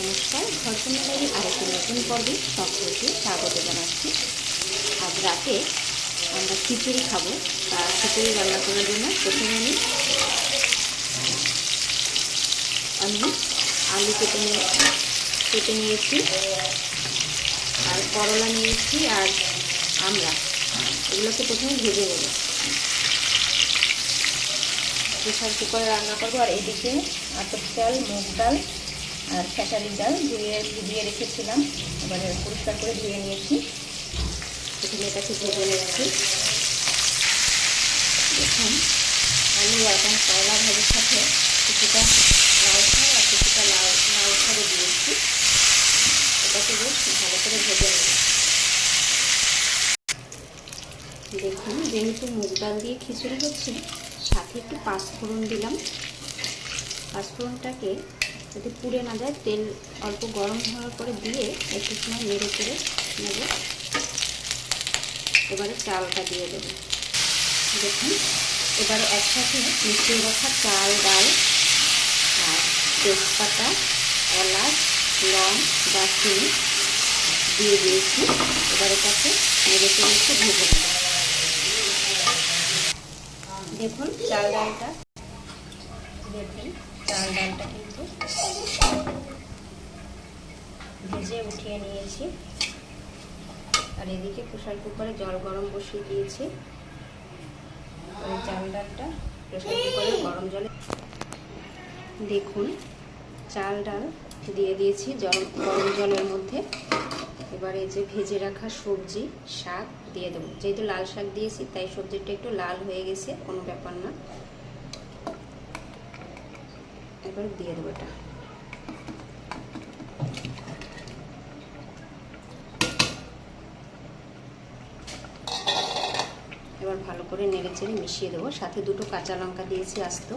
নমস্কার, ঘরকন্যা ডায়েরির আরেকটি নতুন পর্বে সকলকে স্বাগত জানাচ্ছি। আজ রাতে আমরা খিচুড়ি খাবো। আর খিচুড়ি রান্না করার জন্য প্রথমে আমি আলু কেটে নিয়েছি, আর করলা নিয়েছি, আর আমরা এগুলোকে প্রথমে ভেজে নেব। প্রেসার কুকারে রান্না করবো। আর এদিকে আতপ চাল, মুগ ডাল আর খেসারির ডাল ভিজিয়ে রেখেছিলাম। এবারে পরিষ্কার করে ধুয়ে নিয়েছি। প্রথমে এটাকে ভেজে নিচ্ছি। দেখুন, আলু এবং করলা ভাজির সাথে কিছুটা লাউ শাক আর কিছুটা লাউ শাকও দিয়েছি। এটাকে বেশ ভালো করে ভেজে নেব। দেখুন, যেহেতু মুগ ডাল দিয়ে খিচুড়ি হচ্ছে, সাথে একটু পাঁচফোড়ন দিলাম। পাঁচফোড়নটাকে যাতে পুড়ে না যায়, তেল অল্প গরম হওয়ার পরে দিয়ে একটু সময় নেড়ে করে নেব। এবারে চালটা দিয়ে দেব। দেখুন, এবারে একসাথে মিশিয়ে রাখা চাল, ডাল আর তেজপাতা, এলাচ, লং, দারচিনি দিয়ে দিয়েছি। এবারে তাকে নেড়ে করে একটু ভেজে নেব। দেখুন, চাল ডালটা কিন্তু ভেজে উঠিয়ে নিয়েছি। আর এদিকে প্রেসার কুকারে জল গরম বসিয়ে দিয়েছি। আর চাল ডালটা প্রেসার কুকারে গরম জলে দেখুন চাল ডাল দিয়ে দিয়েছি গরম জলের মধ্যে। এবারে যে ভেজে রাখা সবজি শাক দিয়ে দেবো। যেহেতু লাল শাক দিয়েছি তাই সবজিটা একটু লাল হয়ে গেছে, কোনো ব্যাপার না। এবার দিয়ে দেবো এটা। এবার ভালো করে নেড়ে চেড়ে মিশিয়ে দেবো। সাথে দুটো কাঁচা লঙ্কা দিয়েছি আস্ত।